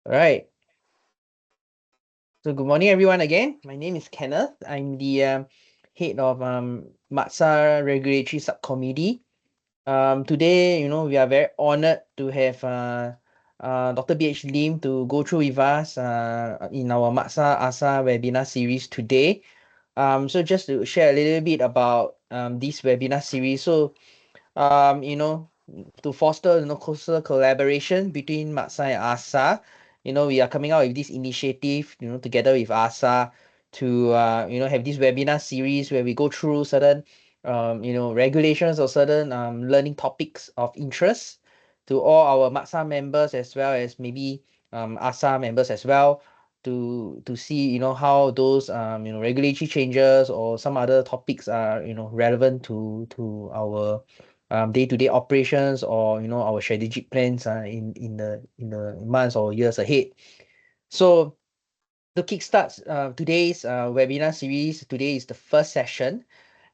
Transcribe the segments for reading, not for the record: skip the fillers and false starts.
All right. So good morning, everyone. Again, my name is Kenneth. I'm the head of MADSA Regulatory Subcommittee. Today, we are very honored to have Dr. BH Lim to go through with us in our MADSA AAHSA webinar series today. So just to share a little bit about this webinar series. So um, you know, to foster closer collaboration between MADSA and ASA. We are coming out with this initiative, together with ASA to have this webinar series where we go through certain regulations or certain learning topics of interest to all our MADSA members as well as maybe ASA members as well to see how those regulatory changes or some other topics are relevant to our day-to-day operations or our strategic plans in the months or years ahead. So to kickstart today's webinar series, today is the first session,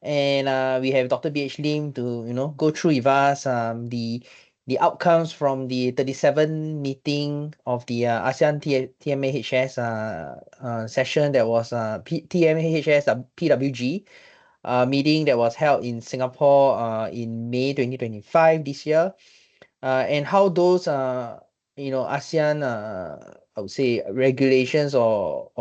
and we have Dr. BH Lim to go through with us the outcomes from the 37 meeting of the ASEAN TMHS session that was TMHS PWG meeting that was held in Singapore in May 2025 this year, and how those ASEAN I would say regulations or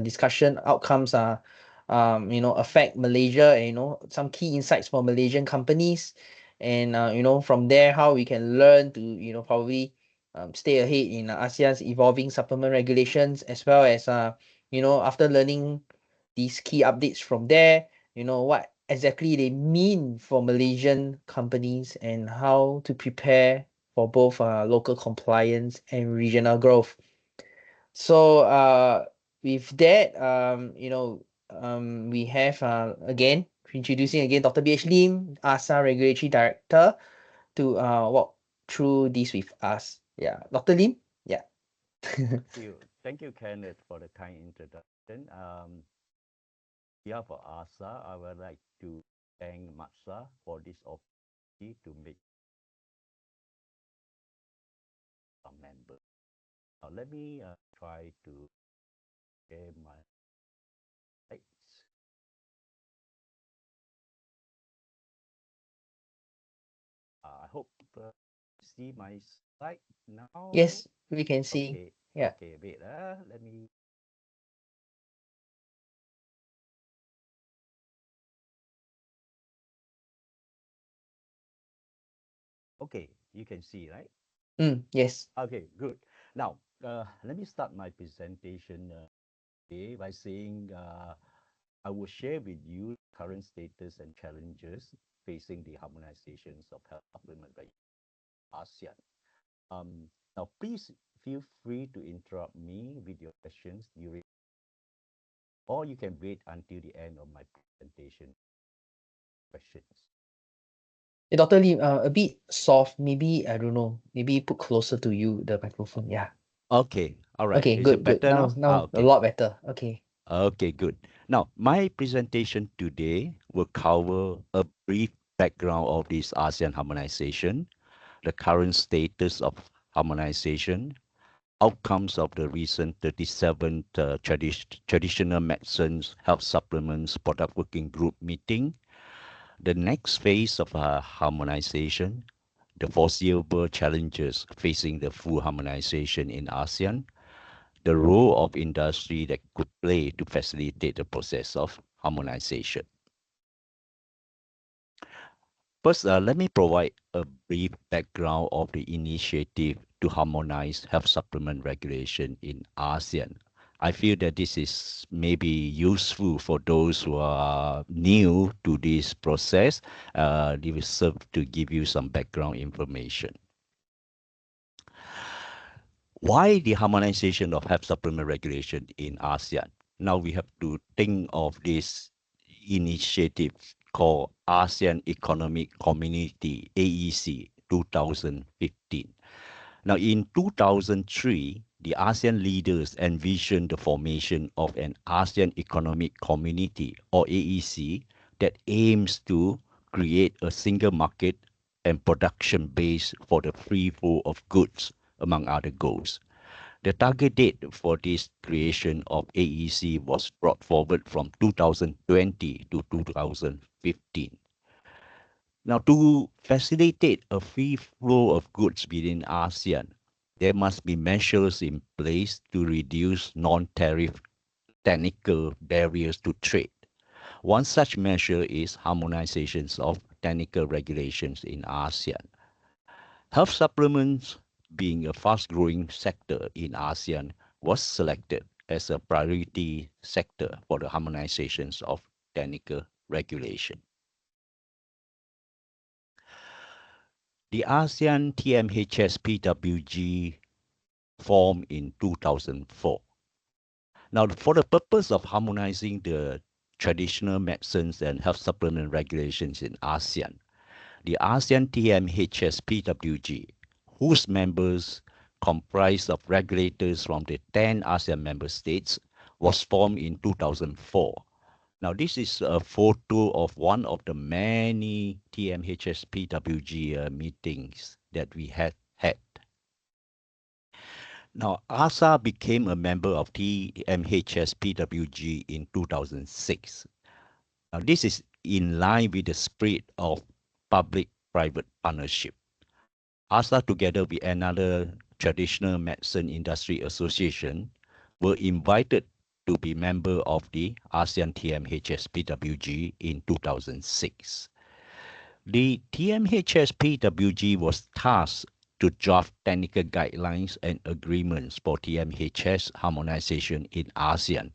discussion outcomes are affect Malaysia, and some key insights for Malaysian companies, and from there how we can learn to probably stay ahead in ASEAN's evolving supplement regulations, as well as after learning these key updates from there, what exactly they mean for Malaysian companies and how to prepare for both local compliance and regional growth. So with that, we have again introducing again Dr. BH Lim, ASA Regulatory Director, to walk through this with us. Yeah, Dr. Lim. Yeah. Thank you, Kenneth, for the kind introduction. Yeah, for ASA, I would like to thank MATSA for this opportunity to make a member. Now, let me try to share my slides. I hope see my slide now. Yes, we can see. Okay, Yeah. okay, wait. Let me. Okay, you can see, right? Yes. Okay, good. Now, let me start my presentation today by saying I will share with you current status and challenges facing the harmonizations of health supplement by ASEAN. Now, please feel free to interrupt me with your questions during, or you can wait until the end of my presentation questions. Hey, Dr. Lim, a bit soft. Maybe, I don't know. Maybe put closer to you, the microphone. Yeah. Okay, all right. Okay, Is it good, good. better Now, now? now a Okay. lot better. Okay. Okay, good. Now, my presentation today will cover a brief background of this ASEAN harmonization, the current status of harmonization, outcomes of the recent 37th Traditional Medicines Health Supplements Product Working Group meeting, the next phase of harmonization, the foreseeable challenges facing the full harmonization in ASEAN, the role of industry that could play to facilitate the process of harmonization. First, let me provide a brief background of the initiative to harmonize health supplement regulation in ASEAN. I feel that this is maybe useful for those who are new to this process. It will serve to give you some background information. Why the harmonization of health supplement regulation in ASEAN? Now we have to think of this initiative called ASEAN Economic Community, AEC 2015. Now in 2003, the ASEAN leaders envisioned the formation of an ASEAN Economic Community, or AEC, that aims to create a single market and production base for the free flow of goods, among other goals. The target date for this creation of AEC was brought forward from 2020 to 2015. Now, to facilitate a free flow of goods within ASEAN, there must be measures in place to reduce non-tariff technical barriers to trade. One such measure is harmonizations of technical regulations in ASEAN. Health supplements, being a fast-growing sector in ASEAN, was selected as a priority sector for the harmonizations of technical regulation. The ASEAN TMHS PWG formed in 2004. Now, for the purpose of harmonizing the traditional medicines and health supplement regulations in ASEAN, the ASEAN TMHS PWG, whose members comprise of regulators from the 10 ASEAN member states, was formed in 2004. Now, this is a photo of one of the many TMHS PWG meetings that we had. Now, ASA became a member of TMHS PWG in 2006. Now, this is in line with the spirit of public-private partnership. ASA, together with another traditional medicine industry association, were invited to be member of the ASEAN TMHS PWG in 2006. The TMHS PWG was tasked to draft technical guidelines and agreements for TMHS harmonization in ASEAN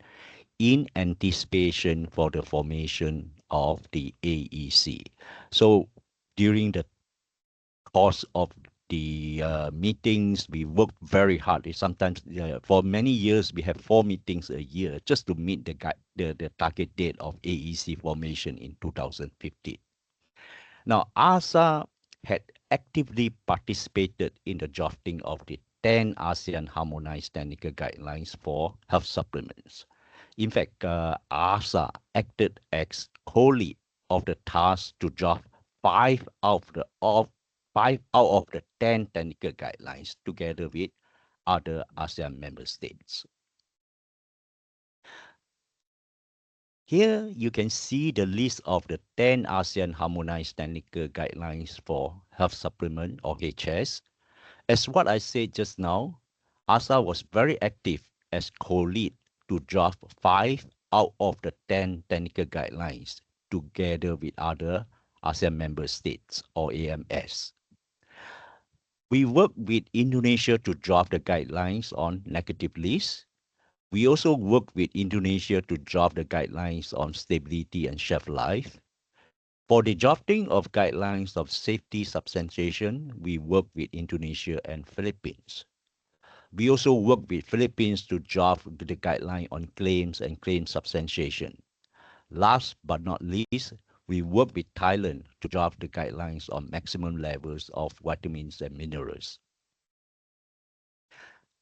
in anticipation for the formation of the AEC. So during the course of the meetings, we work very hard. Sometimes for many years, we have 4 meetings a year just to meet the target date of AEC formation in 2015. Now, ASA had actively participated in the drafting of the 10 ASEAN harmonized technical guidelines for health supplements. In fact, ASA acted as co-lead of the task to draft 5 out of the 10 technical guidelines together with other ASEAN member states. Here you can see the list of the 10 ASEAN harmonized technical guidelines for health supplement or HS. As what I said just now, ASA was very active as co-lead to draft 5 out of the 10 technical guidelines together with other ASEAN member states or AMS. We worked with Indonesia to draft the guidelines on negative list. We also work with Indonesia to draft the guidelines on stability and shelf life. For the drafting of guidelines of safety substantiation, we work with Indonesia and Philippines. We also work with Philippines to draft the guideline on claims and claim substantiation. Last but not least, we work with Thailand to draft the guidelines on maximum levels of vitamins and minerals.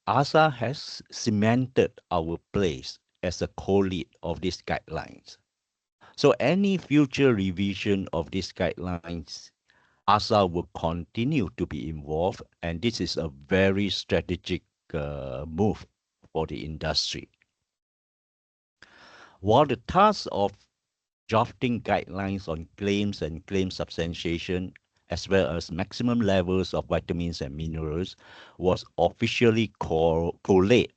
ASA has cemented our place as a co-lead of these guidelines. So any future revision of these guidelines, ASA will continue to be involved, and this is a very strategic move for the industry. While the task of drafting guidelines on claims and claim substantiation, as well as maximum levels of vitamins and minerals, was officially co-led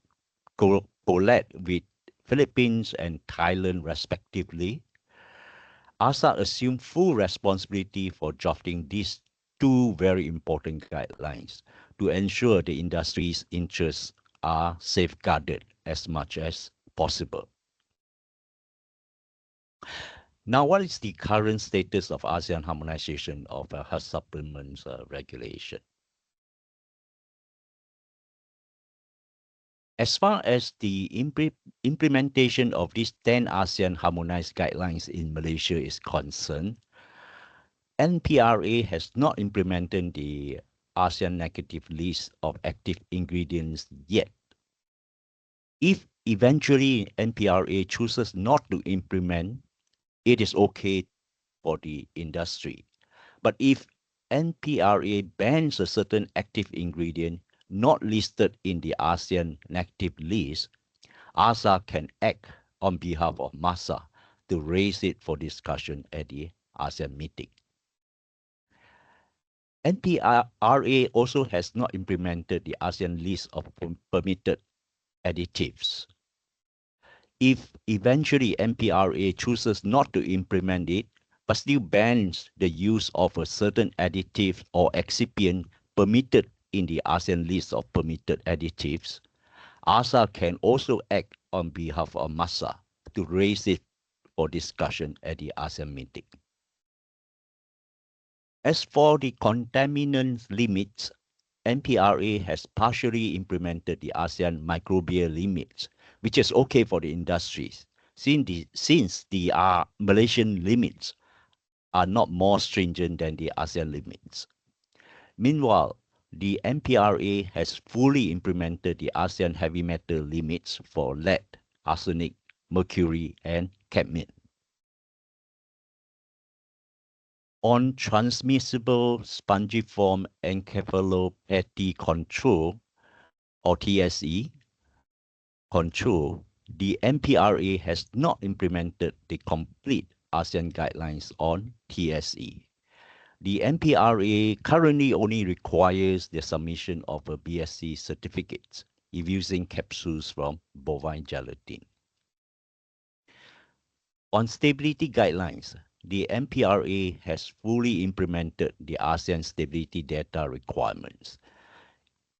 with Philippines and Thailand respectively, ASA assumed full responsibility for drafting these 2 very important guidelines to ensure the industry's interests are safeguarded as much as possible. Now, what is the current status of ASEAN harmonization of health supplements regulation? As far as the implementation of these 10 ASEAN harmonized guidelines in Malaysia is concerned, NPRA has not implemented the ASEAN negative list of active ingredients yet. If eventually NPRA chooses not to implement, it is okay for the industry. But if NPRA bans a certain active ingredient, not listed in the ASEAN negative list, ASA can act on behalf of MASA to raise it for discussion at the ASEAN meeting. NPRA also has not implemented the ASEAN list of permitted additives. If eventually NPRA chooses not to implement it, but still bans the use of a certain additive or excipient permitted in the ASEAN list of permitted additives, ASA can also act on behalf of MASA to raise it for discussion at the ASEAN meeting. As for the contaminant limits, NPRA has partially implemented the ASEAN microbial limits, which is okay for the industries, since the Malaysian limits are not more stringent than the ASEAN limits. Meanwhile, the NPRA has fully implemented the ASEAN heavy metal limits for lead, arsenic, mercury, and cadmium. On transmissible spongiform encephalopathy control, or TSE, control, the NPRA has not implemented the complete ASEAN guidelines on TSE. The NPRA currently only requires the submission of a BSc certificate if using capsules from bovine gelatin. On stability guidelines, the NPRA has fully implemented the ASEAN stability data requirements.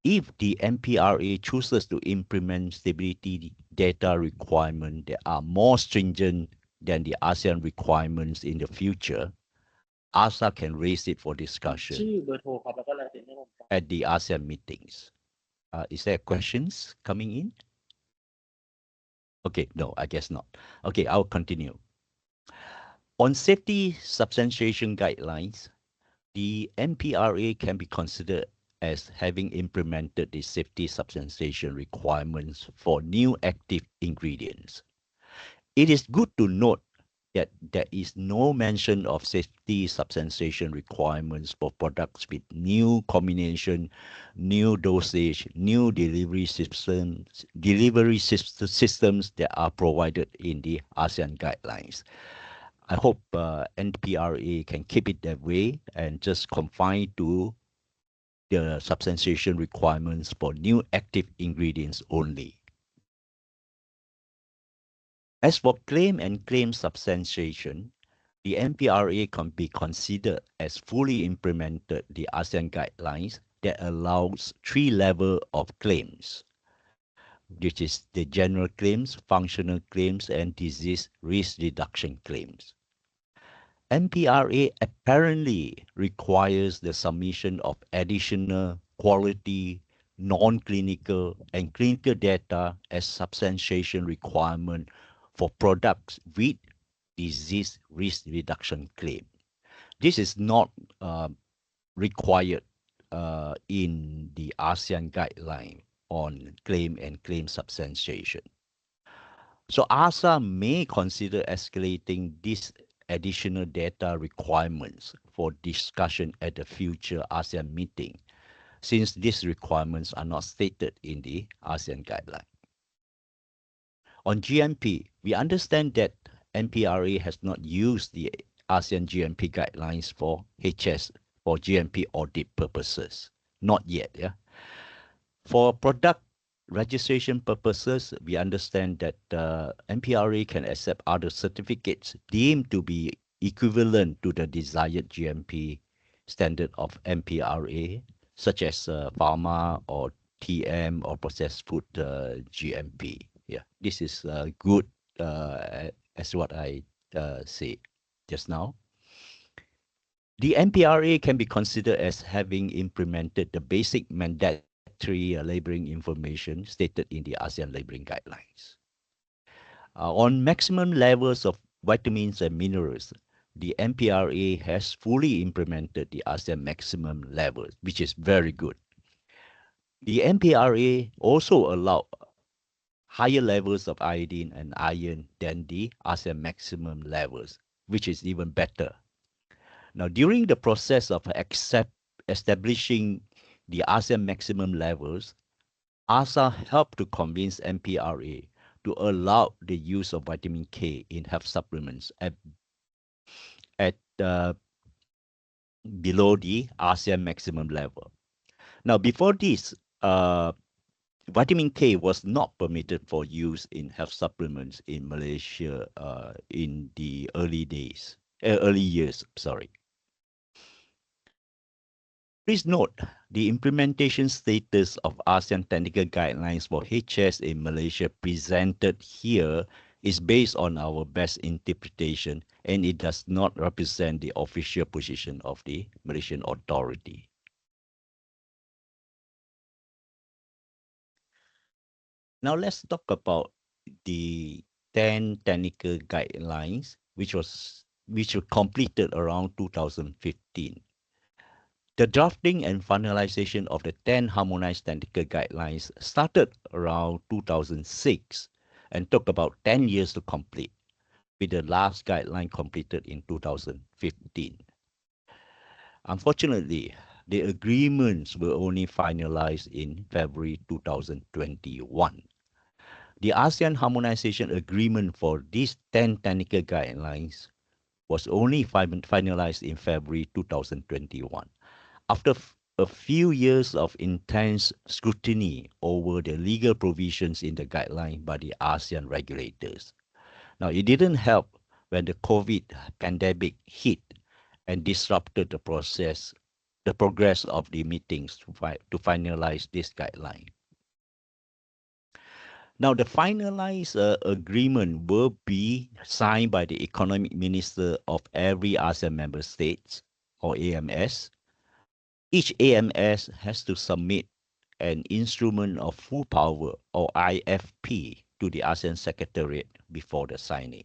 If the NPRA chooses to implement stability data requirements that are more stringent than the ASEAN requirements in the future, ASA can raise it for discussion at the ASEAN meetings. Is there questions coming in? Okay, no, I guess not. Okay, I'll continue. On safety substantiation guidelines, the NPRA can be considered as having implemented the safety substantiation requirements for new active ingredients. It is good to note that there is no mention of safety substantiation requirements for products with new combination, new dosage, new delivery systems that are provided in the ASEAN guidelines. I hope NPRA can keep it that way and just confine to the substantiation requirements for new active ingredients only. As for claim and claim substantiation, the NPRA can be considered as fully implemented the ASEAN guidelines that allows 3 levels of claims, which is the general claims, functional claims, and disease risk reduction claims. NPRA apparently requires the submission of additional quality, non-clinical, and clinical data as substantiation requirement for products with disease risk reduction claim. This is not required in the ASEAN guideline on claim and claim substantiation. So ASA may consider escalating these additional data requirements for discussion at the future ASEAN meeting, since these requirements are not stated in the ASEAN guideline. On GMP, we understand that NPRA has not used the ASEAN GMP guidelines for HS for GMP audit purposes. Not yet, yeah. For product registration purposes, we understand that NPRA can accept other certificates deemed to be equivalent to the desired GMP standard of NPRA, such as pharma or TM or processed food GMP. Yeah, this is good as what I said just now. The NPRA can be considered as having implemented the basic mandatory labeling information stated in the ASEAN labeling guidelines. On maximum levels of vitamins and minerals, the NPRA has fully implemented the ASEAN maximum levels, which is very good. The NPRA also allowed higher levels of iodine and iron than the ASEAN maximum levels, which is even better. Now, during the process of establishing the ASEAN maximum levels, ASA helped to convince MPRA to allow the use of vitamin K in health supplements at below the ASEAN maximum level. Now, before this, vitamin K was not permitted for use in health supplements in Malaysia in the early years. Sorry. Please note the implementation status of ASEAN technical guidelines for HS in Malaysia presented here is based on our best interpretation, and it does not represent the official position of the Malaysian authority. Now let's talk about the 10 technical guidelines, which were completed around 2015. The drafting and finalization of the 10 harmonized technical guidelines started around 2006 and took about 10 years to complete, with the last guideline completed in 2015. Unfortunately, the agreements were only finalized in February 2021. The ASEAN Harmonization Agreement for these 10 technical guidelines was only finalized in February 2021, after a few years of intense scrutiny over the legal provisions in the guideline by the ASEAN regulators. Now, it didn't help when the COVID pandemic hit and disrupted the progress of the meetings to finalize this guideline. Now, the finalized agreement will be signed by the economic minister of every ASEAN member states, or AMS. Each AMS has to submit an instrument of full power, or IFP, to the ASEAN Secretariat before the signing.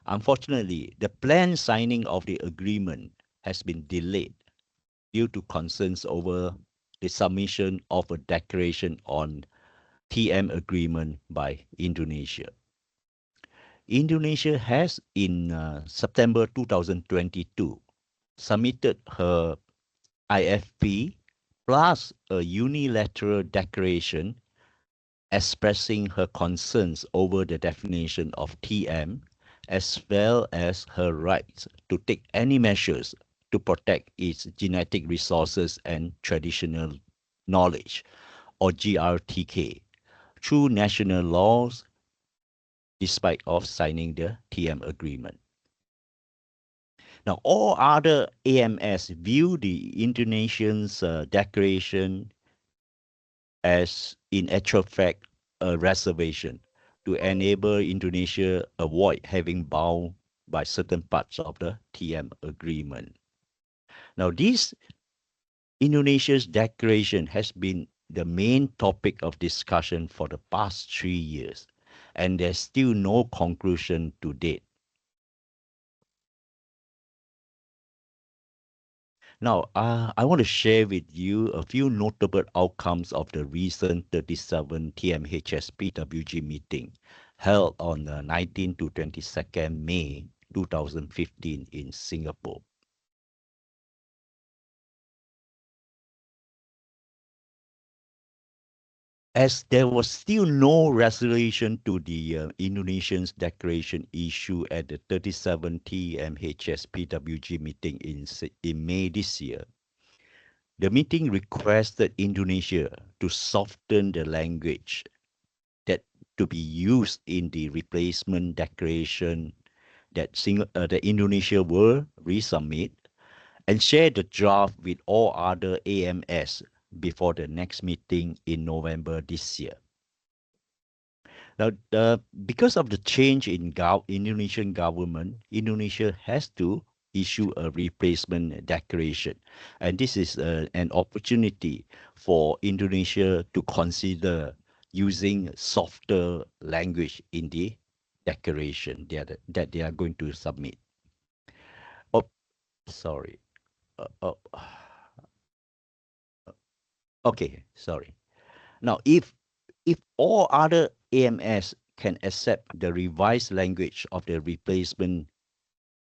Unfortunately, the planned signing of the agreement has been delayed due to concerns over the submission of a declaration on TM agreement by Indonesia. Indonesia has, in September 2022, submitted her IFP plus a unilateral declaration expressing her concerns over the definition of TM, as well as her rights to take any measures to protect its genetic resources and traditional knowledge, or GRTK, through national laws, despite of signing the TM agreement. Now, all other AMS view the Indonesian's declaration as, in actual fact, a reservation to enable Indonesia avoid having bound by certain parts of the TM agreement. Now, this Indonesia's declaration has been the main topic of discussion for the past 3 years, and there's still no conclusion to date. Now, I want to share with you a few notable outcomes of the recent 37 TMHS PWG meeting held on 19 to 22nd May 2015 in Singapore. As there was still no resolution to the Indonesian's declaration issue at the 37 TMHS PWG meeting in May this year, the meeting requested Indonesia to soften the language that to be used in the replacement declaration that Indonesia will resubmit, and share the draft with all other AMS before the next meeting in November this year. Now, because of the change in Indonesian government, Indonesia has to issue a replacement declaration. And this is an opportunity for Indonesia to consider using softer language in the declaration that they are going to submit. Oh, sorry. Okay, sorry. Now, if all other AMS can accept the revised language of the replacement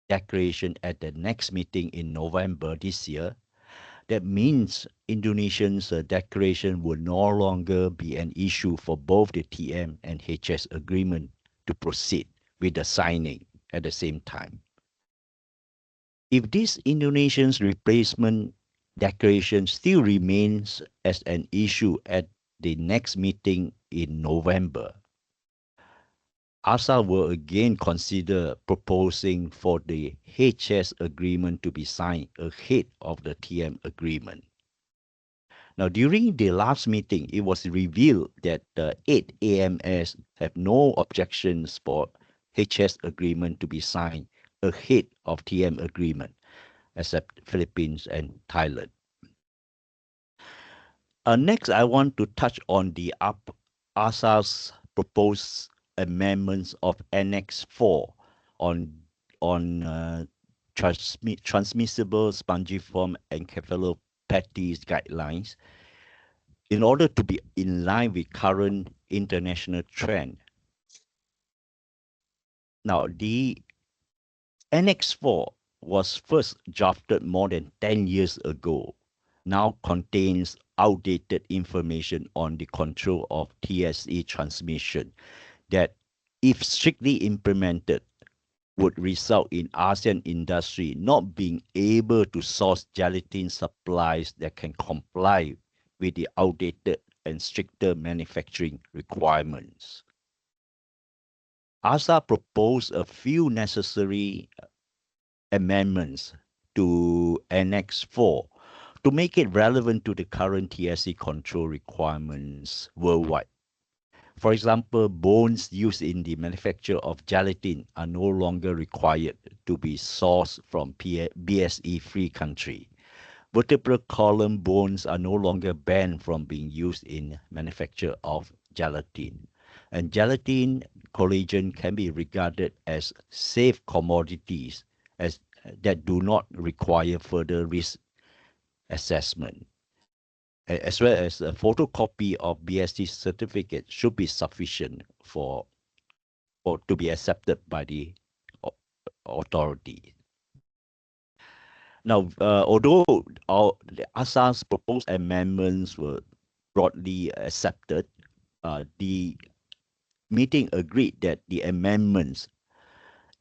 declaration at the next meeting in November this year, That means Indonesia's declaration will no longer be an issue for both the TM and HS agreement to proceed with the signing at the same time. If this Indonesian's replacement declaration still remains as an issue at the next meeting in November, ASA will again consider proposing for the HS agreement to be signed ahead of the TM agreement. Now, during the last meeting, it was revealed that the 8 AMS have no objections for HS agreement to be signed ahead of TM agreement, except Philippines and Thailand. Next, I want to touch on the ASA's proposed amendments of Annex 4 on transmissible spongiform encephalopathies guidelines in order to be in line with current international trend. Now, the Annex 4 was first drafted more than 10 years ago, now contains outdated information on the control of TSE transmission that, if strictly implemented, would result in ASEAN industry not being able to source gelatin supplies that can comply with the outdated and stricter manufacturing requirements. ASA proposed a few necessary amendments to Annex 4 to make it relevant to the current TSE control requirements worldwide. For example, bones used in the manufacture of gelatin are no longer required to be sourced from BSE-free country. Vertebral column bones are no longer banned from being used in manufacture of gelatin. And gelatin collagen can be regarded as safe commodities as that do not require further risk assessment, as well as a photocopy of BST certificate should be sufficient for to be accepted by the authority. Now, although the ASA's proposed amendments were broadly accepted, the meeting agreed that the amendments,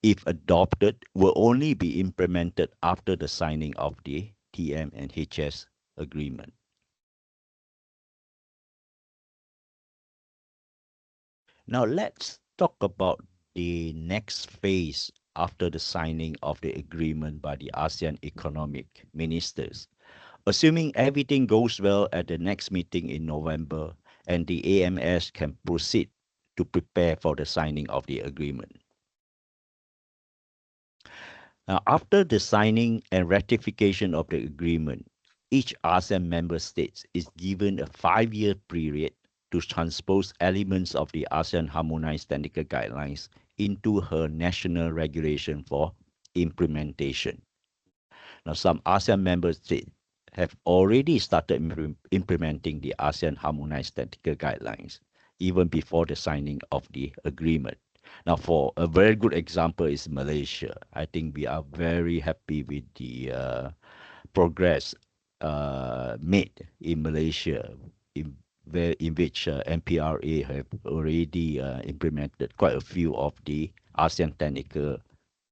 if adopted, will only be implemented after the signing of the TM and HS agreement. Now, let's talk about the next phase after the signing of the agreement by the ASEAN economic ministers. Assuming everything goes well at the next meeting in November and the AMS can proceed to prepare for the signing of the agreement. Now, after the signing and ratification of the agreement, each ASEAN member state is given a 5-year period to transpose elements of the ASEAN Harmonized Technical Guidelines into her national regulation for implementation. Now, some ASEAN member states have already started implementing the ASEAN Harmonized Technical Guidelines even before the signing of the agreement. Now, for a very good example is Malaysia. I think we are very happy with the progress made in Malaysia, in which MPRA have already implemented quite a few of the ASEAN technical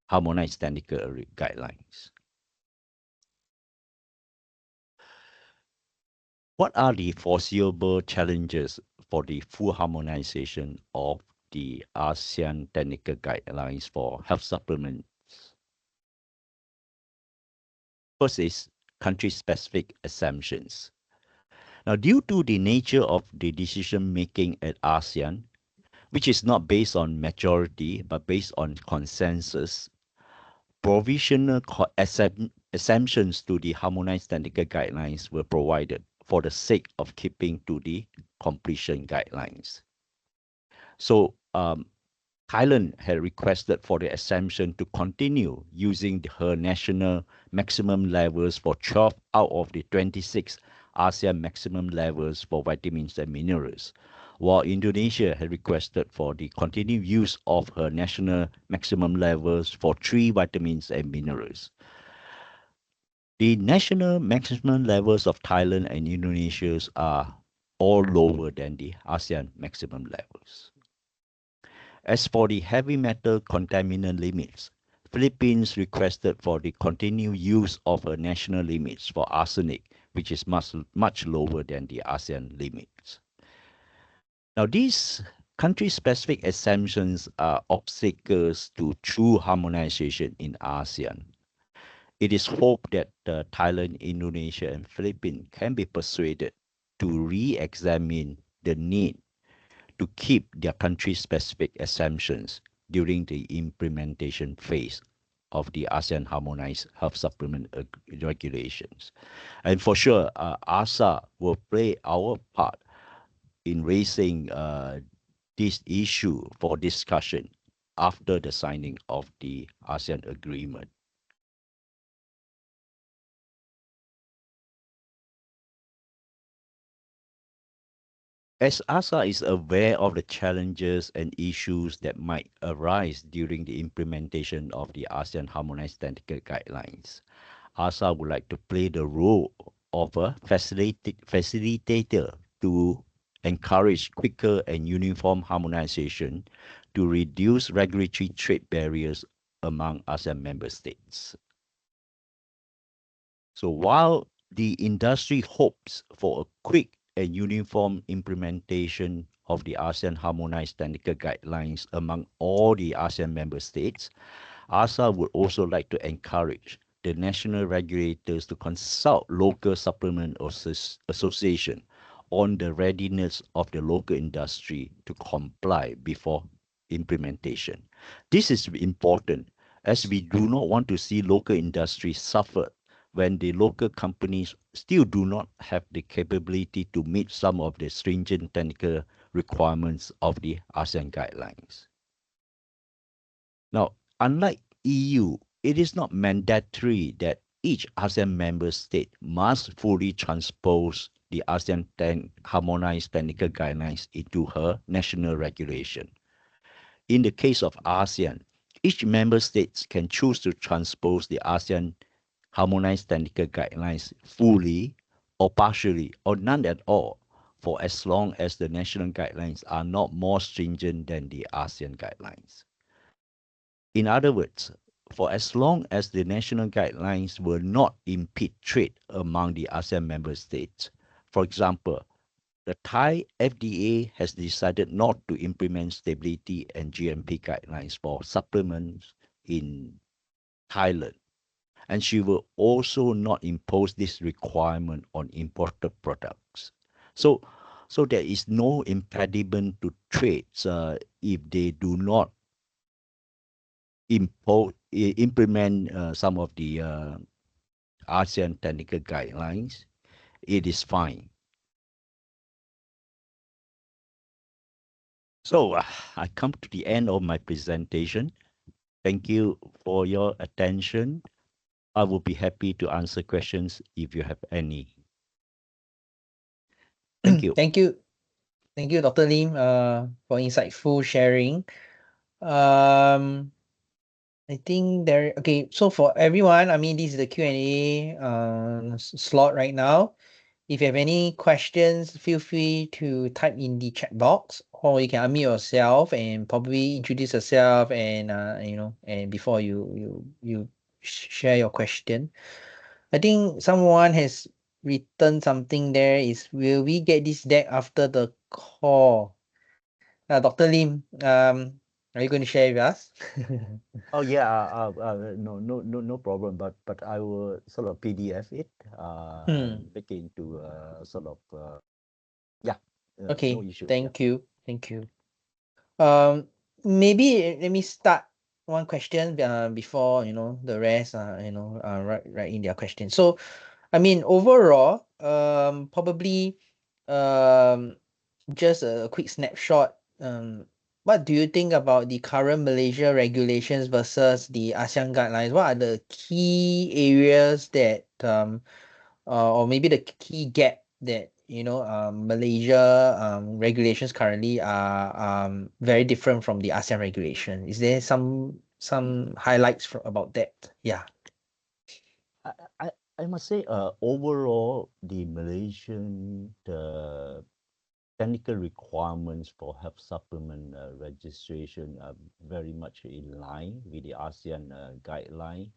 harmonized technical guidelines. What are the foreseeable challenges for the full harmonization of the ASEAN technical guidelines for health supplements? First is country-specific exemptions. Now, due to the nature of the decision making at ASEAN, which is not based on majority but based on consensus, provisional exemptions to the harmonized technical guidelines were provided for the sake of keeping to the completion guidelines. So, Thailand had requested for the exemption to continue using her national maximum levels for 12 out of the 26 ASEAN maximum levels for vitamins and minerals, while Indonesia had requested for the continued use of her national maximum levels for 3 vitamins and minerals. The national maximum levels of Thailand and Indonesia are all lower than the ASEAN maximum levels. As for the heavy metal contaminant limits, Philippines requested for the continued use of a national limits for arsenic, which is much lower than the ASEAN limits. Now, these country-specific exemptions are obstacles to true harmonization in ASEAN. It is hoped that Thailand, Indonesia, and Philippines can be persuaded to re-examine the need to keep their country-specific exemptions during the implementation phase of the ASEAN Harmonized Health Supplement regulations. And for sure, ASA will play our part in raising this issue for discussion after the signing of the ASEAN agreement. As ASA is aware of the challenges and issues that might arise during the implementation of the ASEAN Harmonized Technical Guidelines, ASA would like to play the role of a facilitator to encourage quicker and uniform harmonization to reduce regulatory trade barriers among ASEAN member states. So while the industry hopes for a quick and uniform implementation of the ASEAN Harmonized Technical Guidelines among all the ASEAN member states, ASA would also like to encourage the national regulators to consult local supplement association on the readiness of the local industry to comply before implementation. This is important as we do not want to see local industry suffer when the local companies still do not have the capability to meet some of the stringent technical requirements of the ASEAN guidelines. Now, unlike EU, it is not mandatory that each ASEAN member state must fully transpose the ASEAN harmonized technical guidelines into her national regulation. In the case of ASEAN, each member state can choose to transpose the ASEAN harmonized technical guidelines fully or partially or none at all for as long as the national guidelines are not more stringent than the ASEAN guidelines. In other words, for as long as the national guidelines will not impede trade among the ASEAN member states. For example, the Thai FDA has decided not to implement stability and GMP guidelines for supplements in Thailand, and she will also not impose this requirement on imported products. So, so there is no impediment to trades if they do not implement some of the ASEAN technical guidelines. It is fine. So I come to the end of my presentation. Thank you for your attention. I will be happy to answer questions if you have any. Thank you. Thank you. Thank you, Dr. Lim, for insightful sharing. Um, I think there. Okay, so for everyone, I mean, this is the Q&A slot right now. If you have any questions, feel free to type in the chat box, or you can unmute yourself and probably introduce yourself and and before you share your question. I think someone has written something there. Is will we get this deck after the call? Dr. Lim, are you going to share with us? Oh yeah, no problem. But I will sort of PDF it, make it into sort of yeah, no Okay, issue. Yeah. thank you. Thank you. Um, Maybe let me start one question before the rest write in their question. So, I mean overall, probably just a quick snapshot. What do you think about the current Malaysia regulations versus the ASEAN guidelines? What are the key areas that or maybe the key gap that Malaysia regulations currently are very different from the ASEAN regulation? Is there some highlights about that? Yeah. I, I I must say, overall, the Malaysian technical requirements for health supplement registration are very much in line with the ASEAN guideline.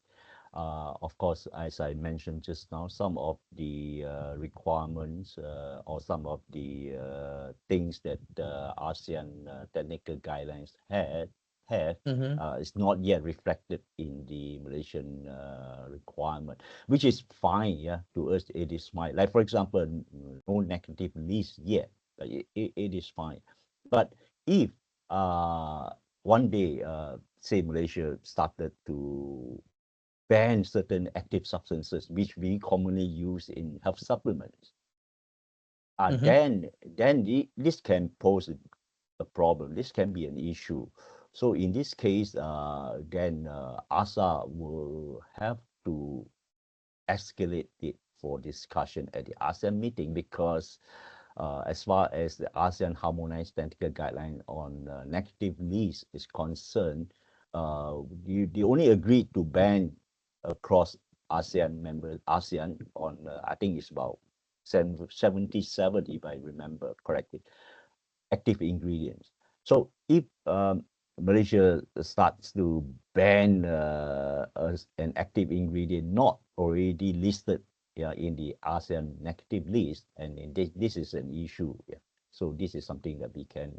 Of course, as I mentioned just now, some of the requirements or some of the things that ASEAN technical guidelines have Mm-hmm. is not yet reflected in the Malaysian requirement, which is fine. Yeah, to us it is fine. Like for example, no negative list yet, but it is fine. But if one day, say Malaysia started to ban certain active substances which we commonly use in health supplements, Mm-hmm. then this can pose a problem. This can be an issue. So in this case, then ASA will have to escalate it for discussion at the ASEAN meeting because as far as the ASEAN Harmonized Technical Guideline on negative list is concerned, they only agreed to ban across ASEAN members, ASEAN on, I think it's about 77, if I remember correctly, active ingredients. So if Malaysia starts to ban an active ingredient not already listed, yeah, in the ASEAN negative list, and this is an issue. Yeah. So this is something that we can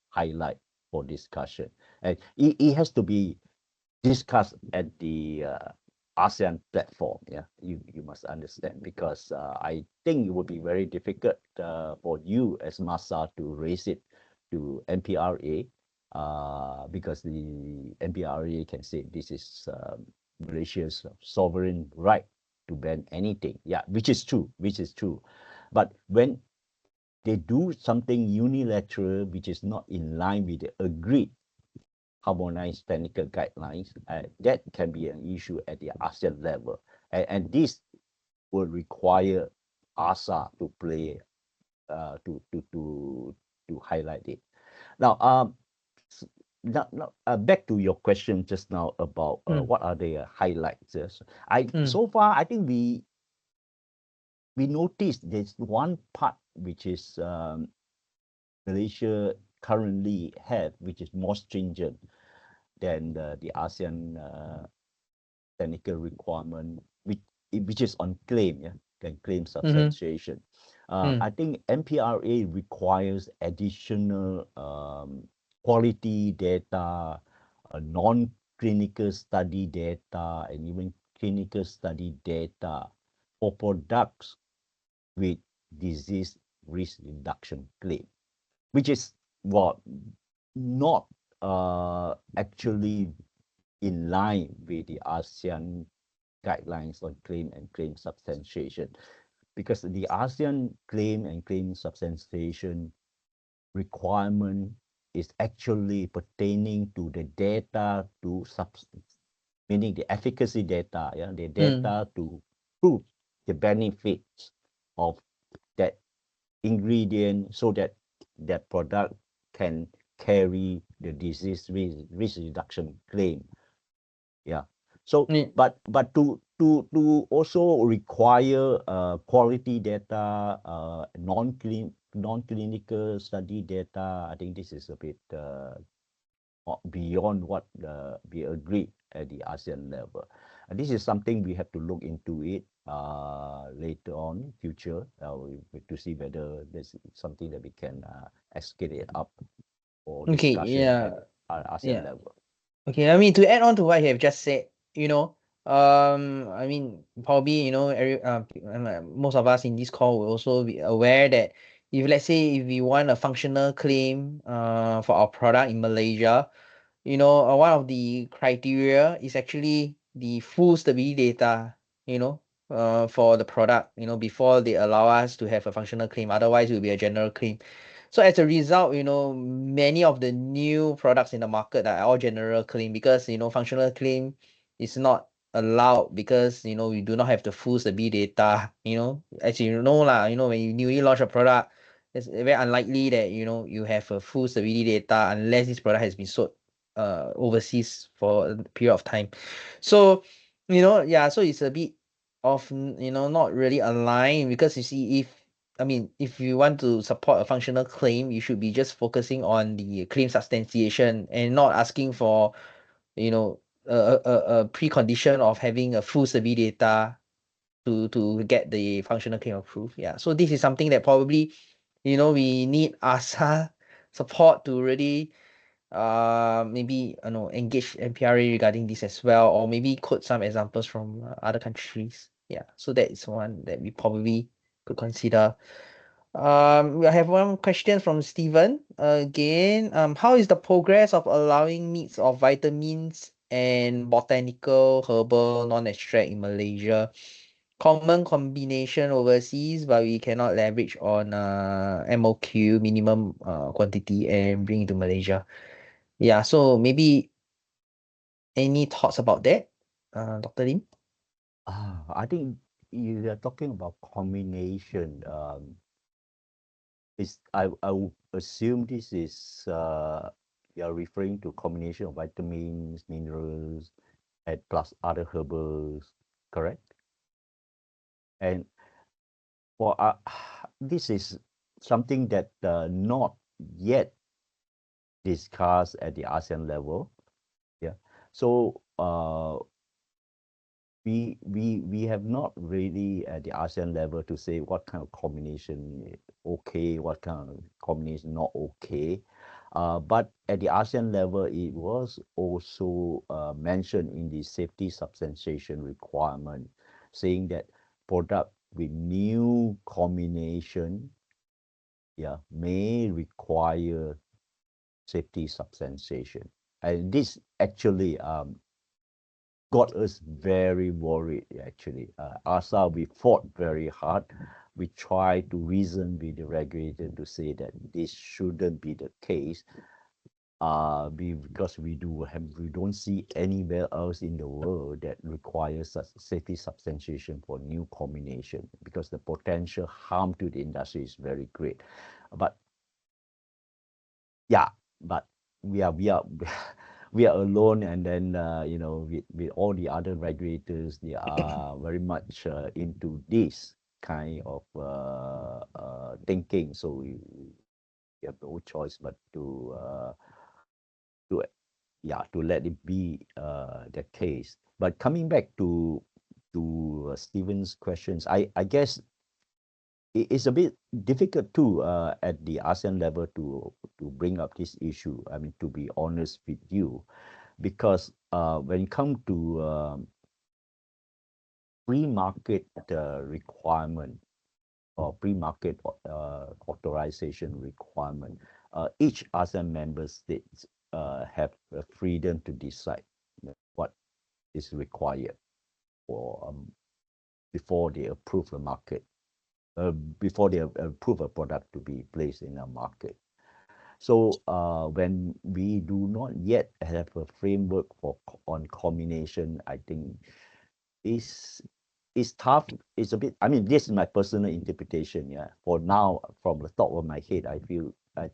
highlight for discussion. And it has to be discussed at the ASEAN platform. Yeah, you must understand because I think it would be very difficult for you as MASA to raise it to MPRA because the MPRA can say this is Malaysia's sovereign right to ban anything. Yeah, which is true, which is true. But when they do something unilateral which is not in line with the agreed harmonized technical guidelines, that can be an issue at the ASEAN level. And this will require ASA to play, to highlight it. Now, back to your question just now about Mm. what are the highlights. Yes. I Mm. so far I think we noticed there's one part which is Malaysia currently have, which is more stringent than the ASEAN technical requirement, which is on claim, yeah, can claim Mm-hmm. substantiation. Mm. I think MPRA requires additional quality data, non-clinical study data, and even clinical study data for products with disease risk reduction claim, which is what not actually in line with the ASEAN guidelines on claim and claim substantiation, because the ASEAN claim and claim substantiation requirement is actually pertaining to the data to meaning the efficacy data, yeah, the Mm. data to prove the benefits of that ingredient so that that product can carry the disease risk reduction claim. Yeah. So, Yeah. but to also require quality data, non-clinical study data, I think this is a bit beyond what we agreed at the ASEAN level. And this is something we have to look into it later on, future, to see whether there's something that we can escalate up for Okay. discussion at Yeah. ASEAN Yeah. level. Okay, I mean to add on to what you have just said, I mean probably most of us in this call will also be aware that if let's say if we want a functional claim for our product in Malaysia, one of the criteria is actually the full stability data, for the product, before they allow us to have a functional claim. Otherwise, it will be a general claim. So as a result, many of the new products in the market are all general claim because, functional claim is not allowed because, we do not have the full stability data, as you know lah, when you newly launch a product, it's very unlikely that, you have a full stability data unless this product has been sold overseas for a period of time. So yeah, so it's a bit not really aligned, because you see, if you want to support a functional claim, you should be just focusing on the claim substantiation and not asking for, you know, a precondition of having a full survey data to get the functional claim approved. Yeah. So this is something that probably, we need ASA support to really maybe engage MPRA regarding this as well, or maybe quote some examples from other countries. Yeah. So that is one that we probably could consider. We have one question from Steven again. How is the progress of allowing meats of vitamins and botanical herbal non-extract in Malaysia? Common combination overseas, but we cannot leverage on MOQ, minimum quantity, and bring it to Malaysia. Yeah, so maybe any thoughts about that, Dr. Lim? I think you are talking about combination. I would assume this is you are referring to combination of vitamins, minerals, and plus other herbals, correct? And well, this is something that not yet discussed at the ASEAN level. Yeah. So we have not really at the ASEAN level to say what kind of combination okay, what kind of combination not okay. But at the ASEAN level, it was also mentioned in the safety substantiation requirement, saying that product with new combination, yeah, may require safety substantiation. And this actually got us very worried, actually. ASA, we fought very hard. We tried to reason with the regulator to say that this shouldn't be the case, because we don't see anywhere else in the world that requires such safety substantiation for new combination, because the potential harm to the industry is very great. But yeah, but we are we are alone, and then with all the other regulators, they are very much into this kind of thinking. So we have no choice but to yeah, to let it be the case. But coming back to Stephen's questions, I guess it's a bit difficult too at the ASEAN level to bring up this issue. I mean, to be honest with you, because when it comes to pre-market requirement or pre-market authorization requirement, each ASEAN member states have the freedom to decide what is required for before they approve the market, before they approve a product to be placed in a market. So when we do not yet have a framework on combination, I think is tough. It's a bit. I mean, this is my personal interpretation. Yeah. For now, from the top of my head, I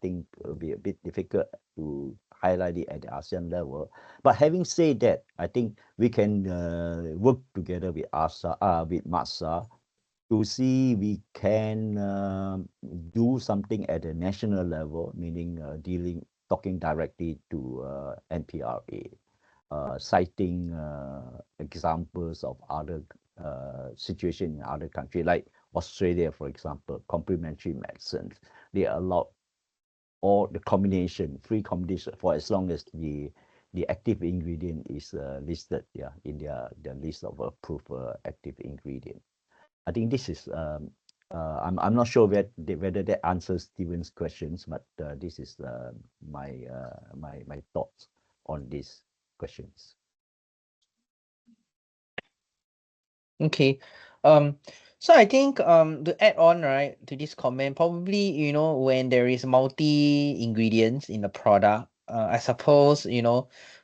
think it'll be a bit difficult to highlight it at the ASEAN level. But having said that, I think we can work together with with MADSA, to see we can do something at a national level, meaning talking directly to NPRA, citing examples of other situation in other countries, like Australia, for example, complementary medicines. They allow all the combination, free combination, for as long as the active ingredient is listed, yeah, in their list of approved active ingredient. I think this is I'm not sure whether that answers Stephen's questions, but this is my thoughts on these questions. Okay. Um, so I think to add on, right, to this comment, probably, when there is multi ingredients in the product, I suppose,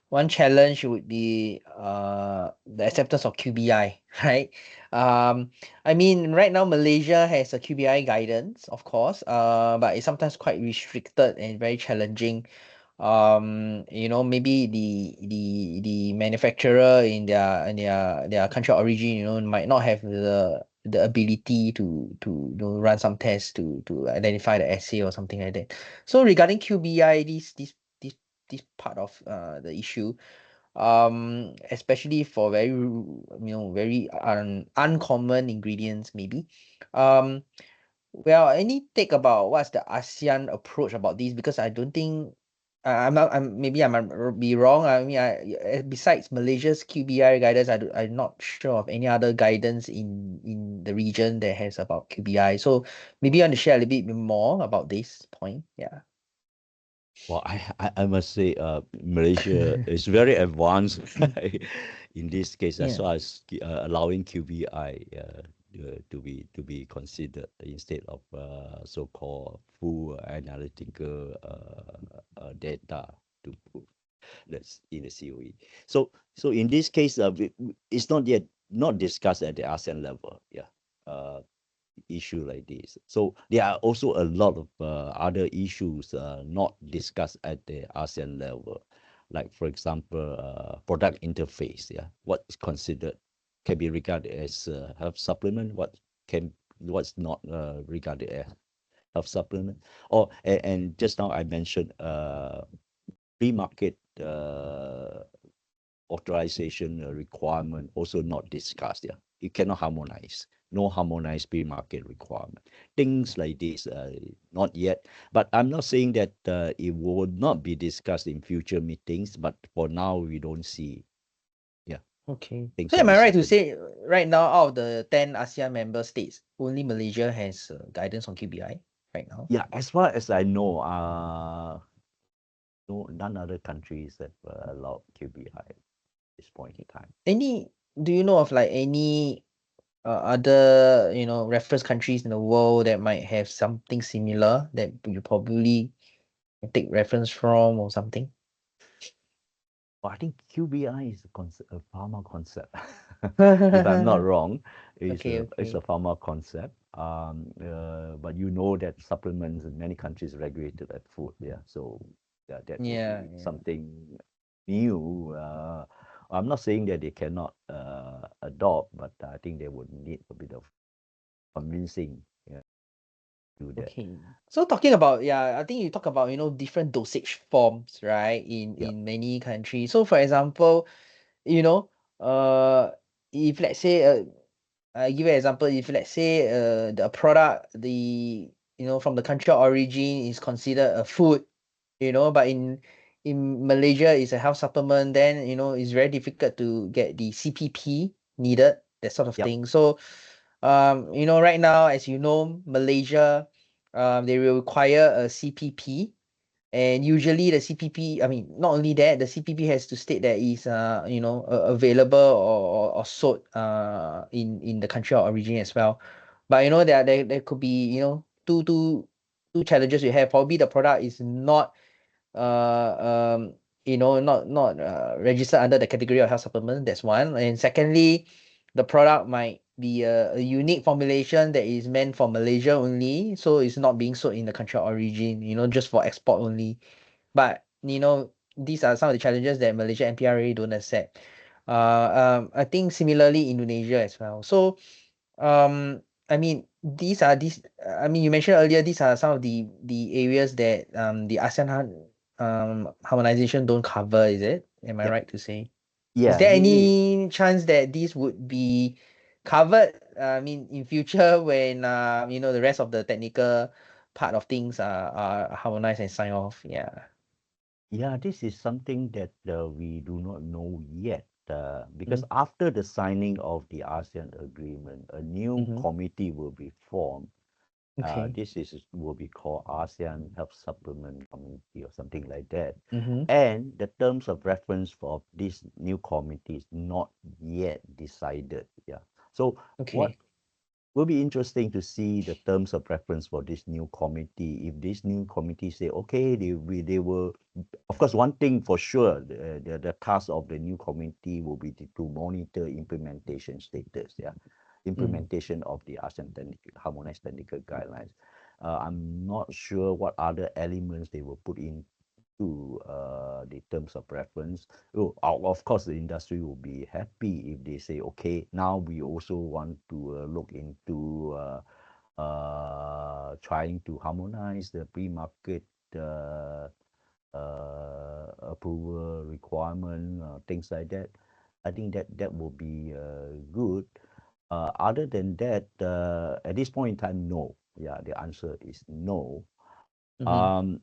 one challenge would be the acceptance of QBI, right? I mean, right now Malaysia has a QBI guidance, of course, but it's sometimes quite restricted and very challenging maybe the manufacturer in their country of origin, might not have the ability to run some tests to identify the assay or something like that. So regarding QBI, this part of the issue, especially for very uncommon ingredients maybe, um well, any take about what's the ASEAN approach about this? Because I don't think I'm not. Maybe I might be wrong. I mean, besides Malaysia's QBI guidance, I'm not sure of any other guidance in the region that has about QBI. So maybe you want to share a little bit more about this point. Yeah. Well, I must say, Malaysia is very advanced in this case, as Yeah. well as allowing QBI to be considered instead of so-called full analytical data to put that's in the COE. So in this case, it's not yet not discussed at the ASEAN level. Yeah. Uh, issue like this. So there are also a lot of other issues not discussed at the ASEAN level, like for example, product interface. Yeah, what is considered can be regarded as health supplement, what's not regarded as health supplement. And just now I mentioned pre-market authorization requirement also not discussed. Yeah, you cannot harmonize. No harmonized pre-market requirement. Things like this, not yet. But I'm not saying that it would not be discussed in future meetings. But for now, we don't see, yeah, Okay. things So like am I this right to happen. say right now out of the 10 ASEAN member states, only Malaysia has guidance on QBI right now? Yeah, as far as I know, no, none other countries have allowed QBI at this point in time. Any do you know of like any other reference countries in the world that might have something similar that you probably take reference from or something? Well, I think QBI is a pharma concept. If I'm not wrong, Okay, it's a okay. pharma concept. But you know that supplements in many countries regulated as food. Yeah, so yeah, that would Yeah, be yeah. something new. I'm not saying that they cannot adopt, but I think they would need a bit of convincing. Yeah, to do that. Okay. So talking about, yeah, I think you talk about, different dosage forms, right? In Yeah, in many countries. So for example, you know, uh if let's say I give you an example, if let's say the product, from the country of origin is considered a food, but in Malaysia it's a health supplement, then it's very difficult to get the CPP needed, that sort of yep, thing. So right now, as you know, Malaysia, they will require a CPP, and usually the CPP, I mean, not only that, the CPP has to state that is available or sold in the country of origin as well. But there could be two challenges you have. Probably the product is not uh, not registered under the category of health supplement. That's one. And secondly, the product might be a unique formulation that is meant for Malaysia only, so it's not being sold in the country of origin, just for export only. But these are some of the challenges that Malaysia MPRA don't accept. I think similarly Indonesia as well. So I mean, I mean, you mentioned earlier these are some of the areas that the ASEAN harmonization don't cover, is it? Am I yep, right to say? Is yeah. there any chance that this would be covered? I mean, in future when the rest of the technical part of things are harmonized and signed off. Yeah. Yeah, this is something that we do not know yet because Mm, after the signing of the ASEAN agreement, a new mm-hmm. committee will be formed. Okay. This is will be called ASEAN Health Supplement Committee or something like that. Mm-hmm. And the terms of reference for this new committee is not yet decided. Yeah. So what Okay. will be interesting to see the terms of reference for this new committee. If this new committee say, okay, they will, of course, one thing for sure, the task of the new committee will be to monitor implementation status, yeah, Mm. implementation of the ASEAN harmonized technical guidelines. I'm not sure what other elements they will put in to the terms of reference. Oh, of course, the industry will be happy if they say, okay, now we also want to look into trying to harmonize the pre-market approval requirement, things like that. I think that will be good. Other than that, at this point in time, no. Yeah, the answer is no. Mm-hmm. Um,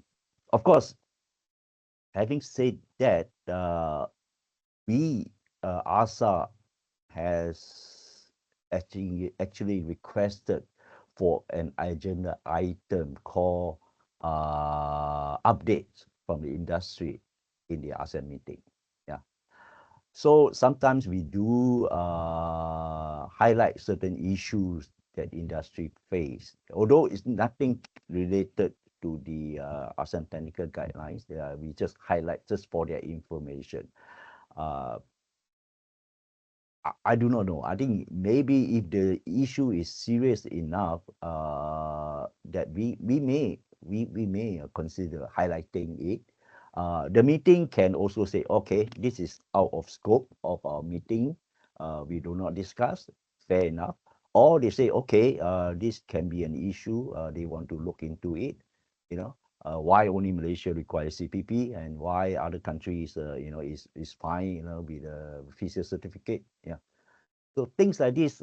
of course, having said that, we ASA has actually requested for an agenda item called updates from the industry in the ASEAN meeting. Yeah. So sometimes we do highlight certain issues that industry face, although it's nothing related to the ASEAN technical guidelines. We just highlight just for their information. Uh, I do not know. I think maybe if the issue is serious enough, that we may consider highlighting it. The meeting can also say, okay, this is out of scope of our meeting. We do not discuss. Fair enough. Or they say, okay, this can be an issue. They want to look into it. You know, why only Malaysia requires CPP and why other countries, is fine, with a visa certificate. Yeah. So things like this,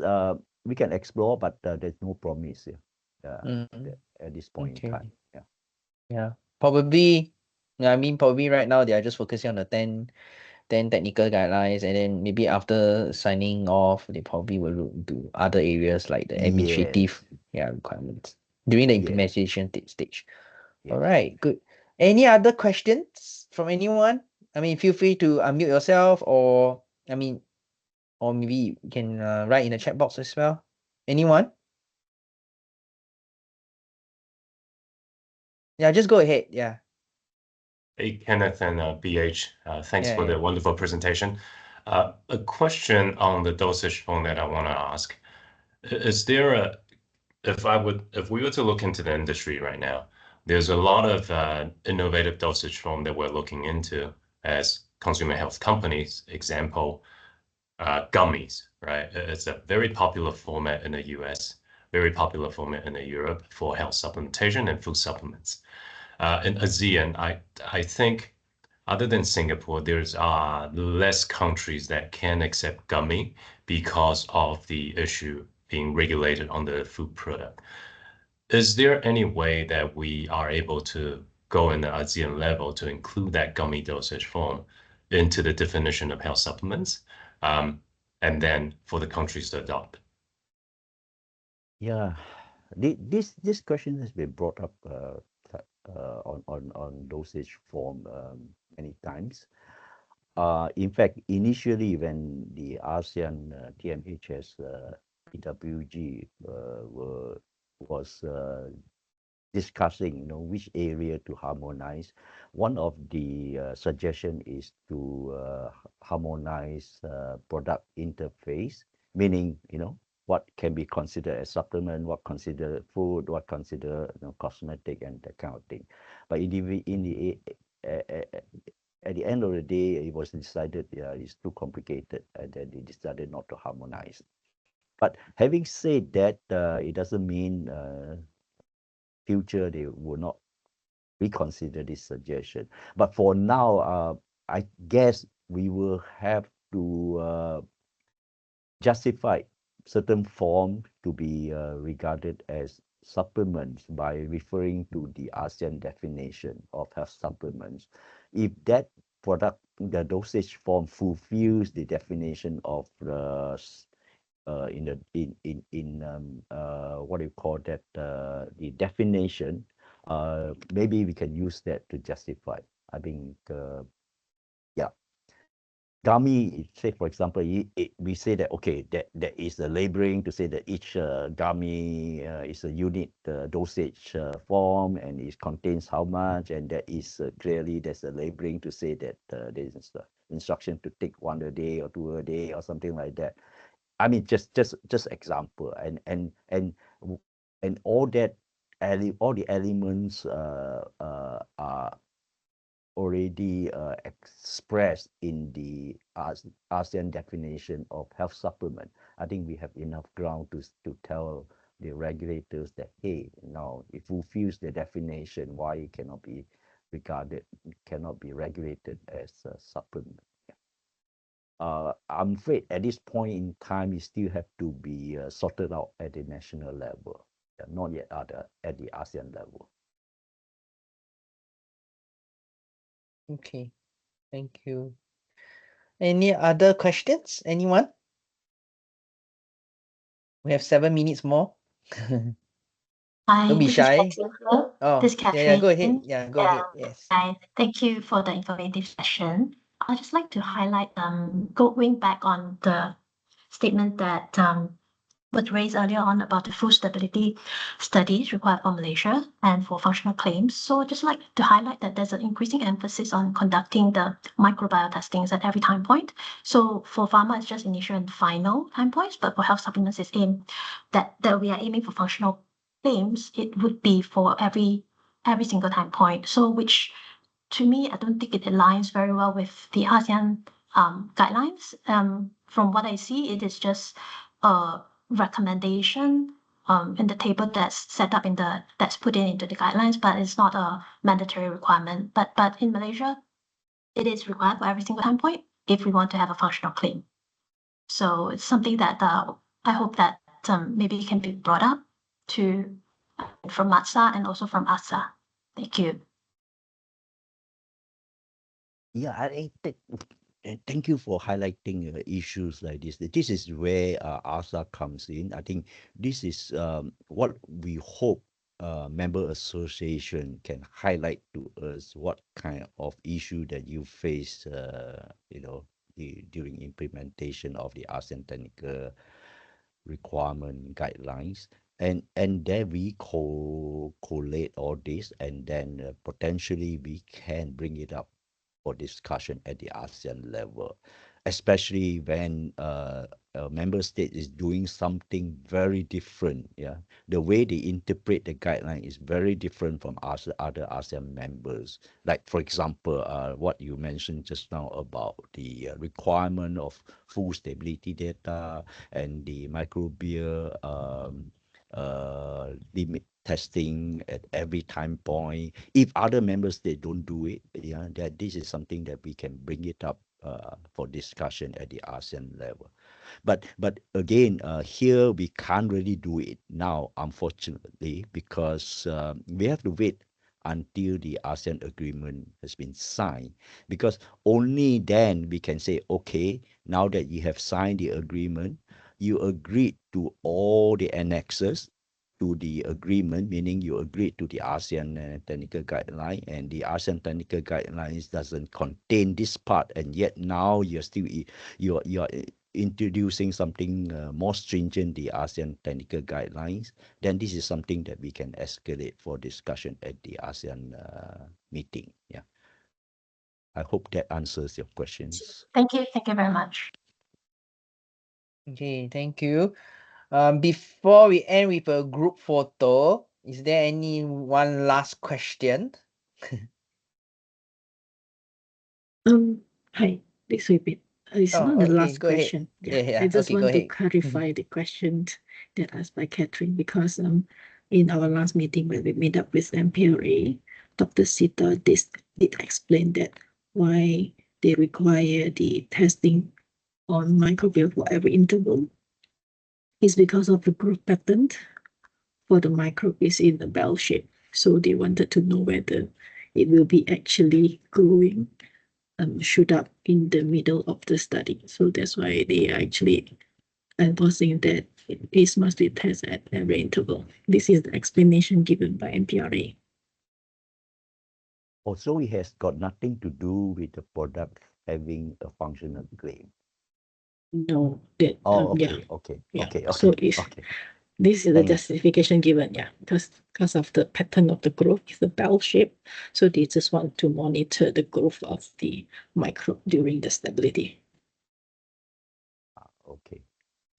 we can explore, but there's no promise here, Mm-hmm. at this point in Okay. time. Yeah. Yeah. Probably, yeah, I mean, probably right now they are just focusing on the 10 technical guidelines, and then maybe after signing off, they probably will look into other areas like the administrative, Yes. yeah, requirements during the Yes. implementation stage. All Yes. right, good. Any other questions from anyone? I mean, feel free to unmute yourself, or I mean, or maybe you can write in the chat box as well. Anyone? Yeah, just go ahead. Yeah, Hey, Kenneth and BH, thanks yeah, for yeah. the wonderful presentation. A question on the dosage form that I want to ask. Is there if we were to look into the industry right now, there's a lot of innovative dosage form that we're looking into as consumer health companies. Example, gummies, right? It's a very popular format in the US, very popular format in the Europe for health supplementation and food supplements. In ASEAN, I think other than Singapore, there's less countries that can accept gummy because of the issue being regulated on the food product. Is there any way that we are able to go in the ASEAN level to include that gummy dosage form into the definition of health supplements, and then for the countries to adopt? Yeah. This question has been brought up on dosage form many times. In fact, initially when the ASEAN TMHS PWG was discussing, which area to harmonize. One of the suggestion is to harmonize product interface, meaning, what can be considered as supplement, what considered food, what considered cosmetic and that kind of thing. But at the end of the day, it was decided it's too complicated, and then they decided not to harmonize. But having said that, it doesn't mean future they will not reconsider this suggestion. But for now, I guess we will have to justify certain form to be regarded as supplements by referring to the ASEAN definition of health supplements. If that product, the dosage form fulfills the definition of in the what do you call that, the definition, maybe we can use that to justify. I think, yeah, gummy, say for example, we say that, okay, that is the labeling to say that each gummy is a unit dosage form, and it contains how much, and that is clearly there's a labeling to say that there's instruction to take one a day or two a day or something like that. I mean, just example, and all that, all the elements are already expressed in the ASEAN definition of health supplement. I think we have enough ground to tell the regulators that, hey, now it fulfills the definition, why it cannot be regarded, cannot be regulated as a supplement. I'm afraid at this point in time, it still have to be sorted out at the national level, not yet at the ASEAN level. Okay, thank you. Any other questions? Anyone? We have 7 minutes more. Hi, Don't be this is shy. Catherine here. Oh, This is yeah, go Catherine. ahead. Yeah, go ahead. Yes. Hi, thank you for the informative session. I'd just like to highlight, going back on the statement that was raised earlier on about the food stability studies required for Malaysia and for functional claims. So I'd just like to highlight that there's an increasing emphasis on conducting the microbiome testings at every time point. So for pharma, it's just initial and final time points, but for health supplements, it's aimed that we are aiming for functional claims. It would be for every single time point. So which to me, I don't think it aligns very well with the ASEAN guidelines. From what I see, it is just a recommendation in the table that's set up that's put into the guidelines, but it's not a mandatory requirement. But in Malaysia, it is required for every single time point if we want to have a functional claim. So it's something that I hope that maybe can be brought up to from MADSA and also from ASA. Thank you. Yeah, thank you for highlighting issues like this. This is where ASA comes in. I think this is what we hope member association can highlight to us what kind of issue that you face, during implementation of the ASEAN technical requirement guidelines. And then we collate all this, and then potentially we can bring it up for discussion at the ASEAN level, especially when a member state is doing something very different. Yeah, the way they interpret the guideline is very different from us, other ASEAN members. Like for example, what you mentioned just now about the requirement of full stability data and the microbial limit testing at every time point. If other members they don't do it, yeah, that this is something that we can bring it up for discussion at the ASEAN level. But again, here we can't really do it now, unfortunately, because we have to wait until the ASEAN agreement has been signed, because only then we can say, okay, now that you have signed the agreement, you agreed to all the annexes to the agreement, meaning you agreed to the ASEAN technical guideline, and the ASEAN technical guidelines doesn't contain this part, and yet now you're introducing something more stringent, the ASEAN technical guidelines. Then this is something that we can escalate for discussion at the ASEAN meeting. Yeah, I hope that answers your questions. Thank you. Thank you very much. Okay, thank you. Before we end with a group photo, is there any one last question? Hi, this will be, it's Oh, not the okay, last go ahead. question. Yeah, yeah, I just okay, go want to ahead. clarify the question that asked by Catherine, because in our last meeting when we met up with MPRA, Dr. Sita did explain that why they require the testing on microbial for every interval is because of the growth pattern for the microbe is in the bell shape. So they wanted to know whether it will be actually growing shoot up in the middle of the study. So that's why they are actually enforcing that it must be tested at every interval. This is the explanation given by MPRA. Also, it has got nothing to do with the product having a functional claim. No, that Okay. So it's Okay. this is the Thanks. justification given, because of the pattern of the growth, it's the bell shape. So they just want to monitor the growth of the microbe during the stability. Okay.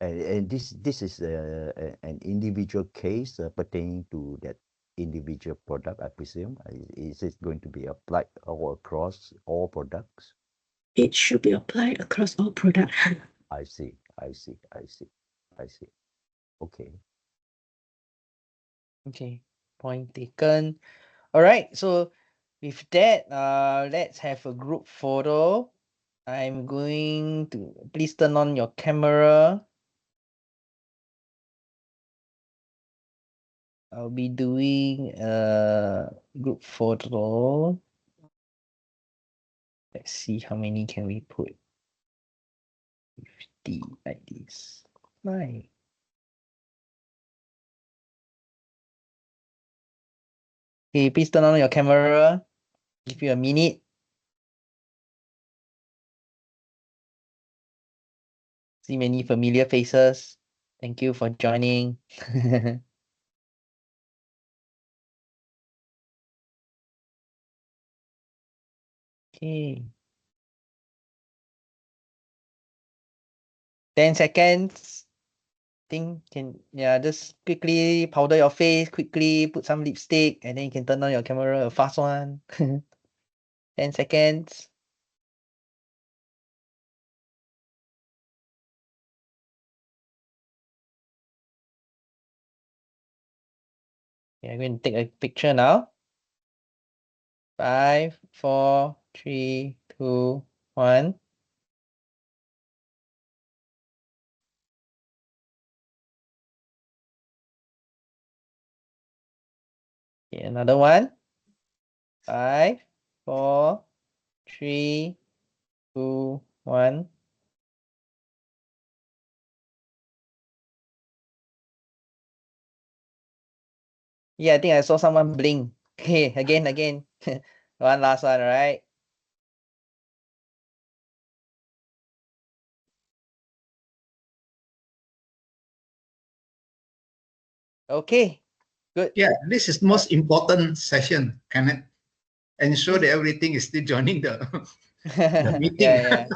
And this is an individual case pertaining to that individual product, I presume? Is it going to be applied all across all products? It should be applied across all products. I see. Okay. Okay, point taken. All right, so with that, let's have a group photo. I'm going to please turn on your camera. I'll be doing a group photo. Let's see how many can we put. 50 like this. Right. Okay, please turn on your camera. Give you a minute. See many familiar faces. Thank you for joining. Okay. 10 seconds. Think just quickly powder your face, quickly put some lipstick, and then you can turn on your camera, a fast one. 10 seconds. Okay, I'm going to take a picture now. 5, 4, 3, 2, 1. Okay, another one. 5, 4, 3, 2, 1. Yeah, I think I saw someone blink. Okay, again. One last one, right? Okay, good. Yeah, this is most important session, Kenneth. Ensure that everything is still joining the meeting. Yeah.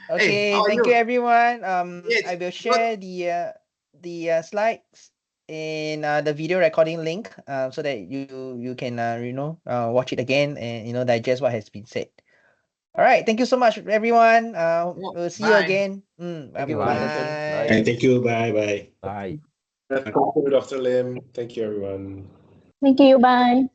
Okay, Hey, how are thank you you? everyone. Yes, I will good. share the slides in the video recording link so that you can watch it again and digest what has been said. All right, thank you so much everyone. We'll see you Bye. again. Thank you, Bye. Anderson. Bye. And thank you. Bye. Bye. That's conclude, Dr. Lim. Thank you, everyone. Thank you. Bye.